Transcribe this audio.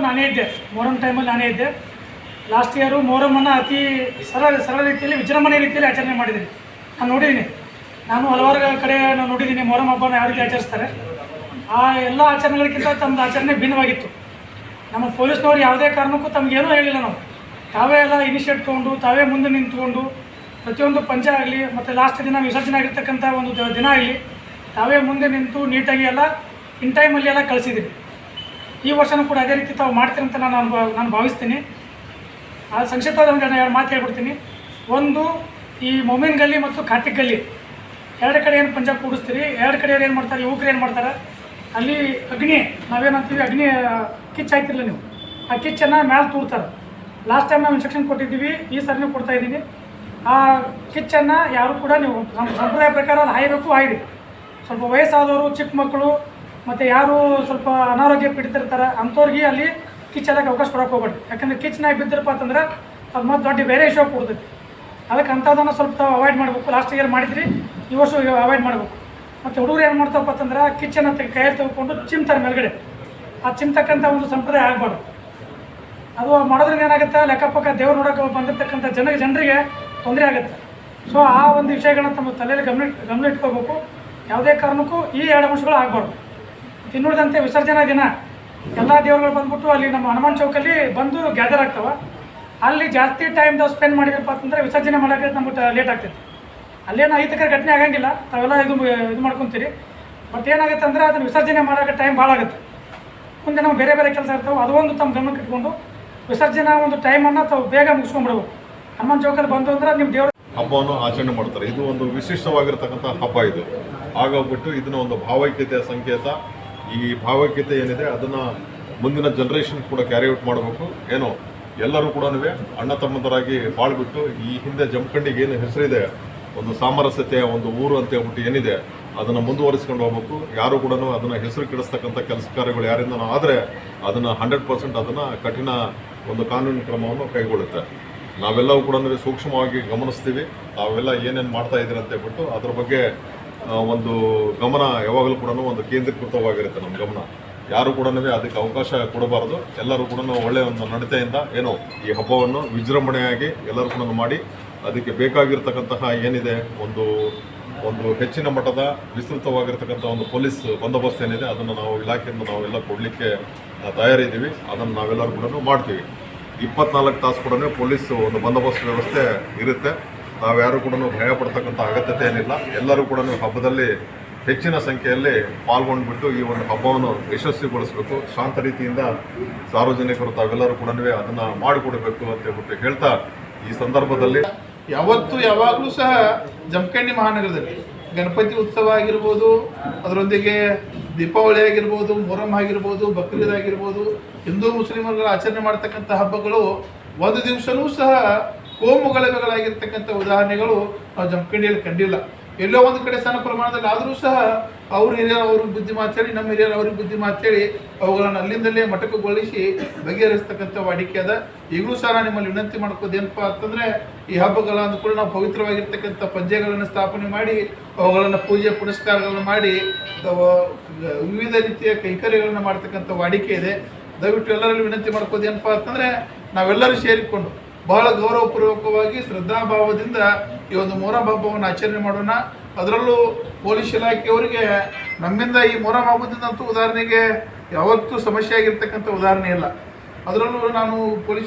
ನಾನೇ ಇದ್ದೆ, ಮೊಹರಂ ಟೈಮಲ್ಲಿ ನಾನೇ ಇದ್ದೆ. ಲಾಸ್ಟ್ ಇಯರು ಮೊಹರಮನ್ನು ಅತಿ ಸರಳ ರೀತಿಯಲ್ಲಿ ವಿಜೃಂಭಣೆ ರೀತಿಯಲ್ಲಿ ಆಚರಣೆ ಮಾಡಿದ್ದೀನಿ. ನಾನು ನೋಡಿದ್ದೀನಿ, ನಾನು ಹಲವಾರು ಕಡೆ ನಾನು ನೋಡಿದ್ದೀನಿ ಮೊಹರಂ ಹಬ್ಬನ ಯಾವ ರೀತಿ ಆಚರಿಸ್ತಾರೆ. ಆ ಎಲ್ಲ ಆಚರಣೆಗಳಿಗಿಂತ ತಮ್ಮದು ಆಚರಣೆ ಭಿನ್ನವಾಗಿತ್ತು. ನಮ್ಮ ಪೊಲೀಸ್ನವ್ರು ಯಾವುದೇ ಕಾರಣಕ್ಕೂ ತಮಗೇನೂ ಹೇಳಿಲ್ಲ. ನಾವು ತಾವೇ ಎಲ್ಲ ಇನಿಷಿಯೇಟ್ ತೊಗೊಂಡು ತಾವೇ ಮುಂದೆ ನಿಂತ್ಕೊಂಡು ಪ್ರತಿಯೊಂದು ಪಂಚ ಆಗಲಿ ಮತ್ತು ಲಾಸ್ಟ್ ದಿನ ವಿಸರ್ಜನೆ ಆಗಿರ್ತಕ್ಕಂಥ ಒಂದು ದಿನ ಆಗಲಿ ತಾವೇ ಮುಂದೆ ನಿಂತು ನೀಟಾಗಿ ಎಲ್ಲ ಇನ್ ಟೈಮಲ್ಲಿ ಎಲ್ಲ ಕಳಿಸಿದ್ದೀರಿ. ಈ ವರ್ಷವೂ ಕೂಡ ಅದೇ ರೀತಿ ತಾವು ಮಾಡ್ತೀರಿ ಅಂತ ನಾನು ಭಾವಿಸ್ತೀನಿ. ಆ ಸಂಕ್ಷಿಪ್ತವಾದ ಒಂದು ಎರಡು ಮಾತು ಹೇಳ್ಬಿಡ್ತೀನಿ. ಒಂದು, ಈ ಮೊಮಿನ್ ಗಲ್ಲಿ ಮತ್ತು ಖಾಟಿಕ್ ಗಲ್ಲಿ ಎರಡು ಕಡೆ ಏನು ಪಂಜಾಬ್ ಕೂಡಿಸ್ತೀರಿ, ಎರಡು ಕಡೆ ಏನು ಮಾಡ್ತಾರೆ, ಯುವಕರು ಏನು ಮಾಡ್ತಾರೆ, ಅಲ್ಲಿ ಅಗ್ನಿ ನಾವೇನಂತೀವಿ ಅಗ್ನಿ ಕಿಚ್ಚು ಆಯ್ತಿರಲಿಲ್ಲ ನೀವು, ಆ ಕಿಚ್ಚನ್ನು ಮ್ಯಾಲೆ ತೂರ್ತಾರೆ. ಲಾಸ್ಟ್ ಟೈಮ್ ನಾವು ಇನ್ಸ್ಟ್ರಕ್ಷನ್ ಕೊಟ್ಟಿದ್ದೀವಿ, ಈ ಸರಿನೂ ಕೊಡ್ತಾ ಇದ್ದೀನಿ. ಆ ಕಿಚ್ಚನ್ನು ಯಾರು ಕೂಡ ನೀವು ನಮ್ಮ ಸಂಪ್ರದಾಯ ಪ್ರಕಾರ ಅಲ್ಲಿ ಹಾಯಬೇಕು, ಹಾಯಿರಿ. ಸ್ವಲ್ಪ ವಯಸ್ಸಾದವರು, ಚಿಕ್ಕ ಮಕ್ಕಳು ಮತ್ತು ಯಾರು ಸ್ವಲ್ಪ ಅನಾರೋಗ್ಯ ಪೀಡಿತಿರ್ತಾರೆ ಅಂಥವ್ರಿಗೆ ಅಲ್ಲಿ ಕಿಚ್ಚೆಲ್ಲಕ್ಕೆ ಅವಕಾಶ ಕೊಡೋಕೆ ಹೋಗ್ಬೇಡಿ. ಯಾಕಂದರೆ ಕಿಚ್ಚನಾಗಿ ಬಿದ್ದಿರಪ್ಪ ಅಂತಂದ್ರೆ ಅದು ಮತ್ತು ದೊಡ್ಡ ಬೇರೆ ಇಶ್ಯೂ ಕೊಡ್ತೈತಿ. ಅದಕ್ಕೆ ಅಂಥದ್ದನ್ನು ಸ್ವಲ್ಪ ತಾವು ಅವಾಯ್ಡ್ ಮಾಡಬೇಕು. ಲಾಸ್ಟ್ ಇಯರ್ ಮಾಡಿದ್ರಿ, ಈ ವರ್ಷ ಅವಾಯ್ಡ್ ಮಾಡಬೇಕು. ಮತ್ತು ಹುಡುಗರು ಏನು ಮಾಡ್ತಾವಪ್ಪ ಅಂತಂದ್ರೆ ಕಿಚ್ಚನ್ನು ಕೈಯಲ್ಲಿ ತೆಗೆದುಕೊಂಡು ಚಿಮ್ತಾರೆ ಮೇಲ್ಗಡೆ. ಆ ಚಿಮ್ತಕ್ಕಂಥ ಒಂದು ಸಂಪ್ರದಾಯ ಆಗಬಾರ್ದು. ಅದು ಮಾಡೋದ್ರಿಂದ ಏನಾಗುತ್ತೆ, ಲೆಕ್ಕಪಕ್ಕ ದೇವ್ರು ನೋಡೋಕೆ ಬಂದಿರತಕ್ಕಂಥ ಜನರಿಗೆ ತೊಂದರೆ ಆಗುತ್ತೆ. ಸೊ ಆ ಒಂದು ವಿಷಯಗಳನ್ನ ತಮ್ಮ ತಲೆಯಲ್ಲಿ ಗಮನ ಇಟ್ಕೋಬೇಕು. ಯಾವುದೇ ಕಾರಣಕ್ಕೂ ಈ ಎರಡು ಅಂಶಗಳು ಆಗಬಾರ್ದು. ಇನ್ನುಳಿದಂತೆ ವಿಸರ್ಜನಾ ದಿನ ಎಲ್ಲ ದೇವರುಗಳು ಬಂದ್ಬಿಟ್ಟು ಅಲ್ಲಿ ನಮ್ಮ ಹನುಮಾನ್ ಚೌಕಲ್ಲಿ ಬಂದು ಗ್ಯಾದರ್ ಆಗ್ತಾವೆ. ಅಲ್ಲಿ ಜಾಸ್ತಿ ಟೈಮ್ ಸ್ಪೆಂಡ್ ಮಾಡಿದ್ರಪ್ಪ ಅಂತಂದರೆ ವಿಸರ್ಜನೆ ಮಾಡೋಕ್ಕೆ ನಮ್ಗೆ ಲೇಟ್ ಆಗ್ತೈತಿ. ಅಲ್ಲೇನು ಅಹಿತಕರ ಘಟನೆ ಆಗಂಗಿಲ್ಲ, ತಾವೆಲ್ಲ ಇದು ಮಾಡ್ಕೊತೀರಿ. ಬಟ್ ಏನಾಗುತ್ತೆ ಅಂದರೆ ಅದನ್ನು ವಿಸರ್ಜನೆ ಮಾಡೋಕ್ಕೆ ಟೈಮ್ ಭಾಳ ಆಗುತ್ತೆ. ಮುಂದೆ ನಾವು ಬೇರೆ ಬೇರೆ ಕೆಲಸ ಇರ್ತಾವೆ, ಅದು ಒಂದು ತಮ್ಮ ಗಮನಕ್ಕೆ ಇಟ್ಕೊಂಡು ವಿಸರ್ಜನಾ ಒಂದು ಟೈಮನ್ನು ತಾವು ಬೇಗ ಮುಗಿಸ್ಕೊಂಡ್ಬಿಡ್ಬೇಕು. ಹನುಮಾನ್ ಚೌಕಲ್ಲಿ ಬಂದು ಅಂದ್ರೆ ನಿಮ್ಮ ದೇವರು ಹಬ್ಬವನ್ನು ಆಚರಣೆ ಮಾಡ್ತಾರೆ. ಇದು ಒಂದು ವಿಶಿಷ್ಟವಾಗಿರ್ತಕ್ಕಂಥ ಹಬ್ಬ. ಇದು ಆಗೋಗ್ಬಿಟ್ಟು ಇದನ್ನ ಒಂದು ಭಾವೈಕ್ಯತೆಯ ಸಂಕೇತ. ಈ ಭಾವೈಕ್ಯತೆ ಏನಿದೆ ಅದನ್ನು ಮುಂದಿನ ಜನ್ರೇಷನ್ ಕೂಡ ಕ್ಯಾರಿ ಔಟ್ ಮಾಡಬೇಕು. ಏನೋ ಎಲ್ಲರೂ ಕೂಡ ಅಣ್ಣ ತಮ್ಮಂದರಾಗಿ ಬಾಳ್ಬಿಟ್ಟು ಈ ಹಿಂದೆ ಜಮಖಂಡಿಗೆ ಏನು ಹೆಸರಿದೆ, ಒಂದು ಸಾಮರಸ್ಯತೆಯ ಒಂದು ಊರು ಅಂತ ಹೇಳ್ಬಿಟ್ಟು ಏನಿದೆ ಅದನ್ನು ಮುಂದುವರಿಸ್ಕೊಂಡು ಹೋಗ್ಬೇಕು. ಯಾರು ಕೂಡ ಅದನ್ನು ಹೆಸರು ಕೆಡಿಸ್ತಕ್ಕಂಥ ಕೆಲಸ ಕಾರ್ಯಗಳು ಯಾರಿಂದ ಆದರೆ ಅದನ್ನು 100% ಅದನ್ನು ಕಠಿಣ ಒಂದು ಕಾನೂನು ಕ್ರಮವನ್ನು ಕೈಗೊಳ್ಳುತ್ತೆ. ನಾವೆಲ್ಲವೂ ಕೂಡ ಸೂಕ್ಷ್ಮವಾಗಿ ಗಮನಿಸ್ತೀವಿ. ತಾವೆಲ್ಲ ಏನೇನು ಮಾಡ್ತಾ ಇದ್ದೀರಿ ಅಂತ ಹೇಳ್ಬಿಟ್ಟು ಅದ್ರ ಬಗ್ಗೆ ಒಂದು ಗಮನ ಯಾವಾಗಲೂ ಕೂಡ ಒಂದು ಕೇಂದ್ರೀಕೃತವಾಗಿರುತ್ತೆ. ನಮ್ಮ ಗಮನ ಯಾರು ಕೂಡ ಅದಕ್ಕೆ ಅವಕಾಶ ಕೊಡಬಾರ್ದು. ಎಲ್ಲರೂ ಕೂಡ ಒಳ್ಳೆಯ ಒಂದು ನಡತೆಯಿಂದ ಏನೋ ಈ ಹಬ್ಬವನ್ನು ವಿಜೃಂಭಣೆಯಾಗಿ ಎಲ್ಲರೂ ಕೂಡ ಮಾಡಿ ಅದಕ್ಕೆ ಬೇಕಾಗಿರ್ತಕ್ಕಂತಹ ಏನಿದೆ ಒಂದು ಹೆಚ್ಚಿನ ಮಟ್ಟದ ವಿಸ್ತೃತವಾಗಿರ್ತಕ್ಕಂಥ ಒಂದು ಪೊಲೀಸ್ ಬಂದೋಬಸ್ತ್ ಏನಿದೆ ಅದನ್ನು ನಾವು ಇಲಾಖೆಯಿಂದ ನಾವೆಲ್ಲ ಕೊಡಲಿಕ್ಕೆ ತಯಾರಿದ್ದೀವಿ. ಅದನ್ನು ನಾವೆಲ್ಲರೂ ಕೂಡ ಮಾಡ್ತೀವಿ. 24 ತಾಸು ಕೂಡ ಪೊಲೀಸ್ ಒಂದು ಬಂದೋಬಸ್ತ್ ವ್ಯವಸ್ಥೆ ಇರುತ್ತೆ. ನಾವ್ಯಾರು ಕೂಡ ಭಯ ಪಡ್ತಕ್ಕಂಥ ಅಗತ್ಯತೆ ಏನಿಲ್ಲ. ಎಲ್ಲರೂ ಕೂಡ ಹಬ್ಬದಲ್ಲಿ ಹೆಚ್ಚಿನ ಸಂಖ್ಯೆಯಲ್ಲಿ ಪಾಲ್ಗೊಂಡ್ಬಿಟ್ಟು ಈ ಒಂದು ಹಬ್ಬವನ್ನು ಯಶಸ್ವಿಗೊಳಿಸಬೇಕು. ಶಾಂತ ರೀತಿಯಿಂದ ಸಾರ್ವಜನಿಕರು ತಾವೆಲ್ಲರೂ ಕೂಡ ಅದನ್ನು ಮಾಡಿಕೊಡಬೇಕು ಅಂತ ಹೇಳ್ಬಿಟ್ಟು ಹೇಳ್ತಾ ಈ ಸಂದರ್ಭದಲ್ಲಿ ಯಾವಾಗಲೂ ಸಹ ಜಮಖಂಡಿ ಮಹಾನಗರದಲ್ಲಿ ಗಣಪತಿ ಉತ್ಸವ ಆಗಿರ್ಬೋದು, ಅದರೊಂದಿಗೆ ದೀಪಾವಳಿ ಆಗಿರ್ಬೋದು, ಮೊಹರಂ ಆಗಿರ್ಬೋದು, ಬಕ್ರೀದ್ ಆಗಿರ್ಬೋದು, ಹಿಂದೂ ಮುಸ್ಲಿಮರುಗಳು ಆಚರಣೆ ಮಾಡ್ತಕ್ಕಂಥ ಹಬ್ಬಗಳು ಒಂದು ದಿವಸನೂ ಸಹ ಕೋಮುಗಲಭೆಗಳಾಗಿರ್ತಕ್ಕಂಥ ಉದಾಹರಣೆಗಳು ನಾವು ಜಮಖಂಡಿಯಲ್ಲಿ ಕಂಡಿಲ್ಲ. ಎಲ್ಲೋ ಒಂದು ಕಡೆ ಸಣ್ಣ ಪ್ರಮಾಣದಲ್ಲಿ ಆದರೂ ಸಹ ಅವ್ರ ಹಿರಿಯರು ಅವ್ರಿಗೆ ಬುದ್ಧಿ ಮಾತೇಳಿ, ನಮ್ಮ ಹಿರಿಯರು ಅವ್ರಿಗೆ ಬುದ್ಧಿ ಮಾತೇಳಿ ಅವುಗಳನ್ನು ಅಲ್ಲಿಂದಲೇ ಮಟಕಗೊಳಿಸಿ ಬಗೆಹರಿಸ್ತಕ್ಕಂಥ ವಾಡಿಕೆ ಅದ. ಈಗಲೂ ಸಹ ನಾನು ನಿಮ್ಮಲ್ಲಿ ವಿನಂತಿ ಮಾಡ್ಕೋದೇನಪ್ಪ ಅಂತಂದರೆ ಈ ಹಬ್ಬಗಳ ಅಂದ್ಕೊಂಡು ನಾವು ಪವಿತ್ರವಾಗಿರ್ತಕ್ಕಂಥ ಪಂಜೆಗಳನ್ನು ಸ್ಥಾಪನೆ ಮಾಡಿ ಅವುಗಳನ್ನು ಪೂಜೆ ಪುನಸ್ಕಾರಗಳನ್ನು ಮಾಡಿ ವಿವಿಧ ರೀತಿಯ ಕೈಕರ್ಯಗಳನ್ನು ಮಾಡ್ತಕ್ಕಂಥ ವಾಡಿಕೆ ಇದೆ. ದಯವಿಟ್ಟು ಎಲ್ಲರಲ್ಲಿ ವಿನಂತಿ ಮಾಡ್ಕೋದೇನಪ್ಪ ಅಂತಂದರೆ ನಾವೆಲ್ಲರೂ ಸೇರಿಕೊಂಡು ಬಹಳ ಗೌರವಪೂರ್ವಕವಾಗಿ ಶ್ರದ್ಧಾಭಾವದಿಂದ ಈ ಒಂದು ಮೊಹರಂ ಹಬ್ಬವನ್ನು ಆಚರಣೆ ಮಾಡೋಣ. ಅದರಲ್ಲೂ ಪೊಲೀಸ್ ಇಲಾಖೆಯವರಿಗೆ ನಮ್ಮಿಂದ ಈ ಮೊಹರಂ ಹಬ್ಬದಿಂದಂತೂ ಉದಾಹರಣೆಗೆ ಯಾವತ್ತೂ ಸಮಸ್ಯೆ ಆಗಿರ್ತಕ್ಕಂಥ ಉದಾಹರಣೆ ಇಲ್ಲ. ಅದರಲ್ಲೂ ನಾನು ಪೊಲೀಸ್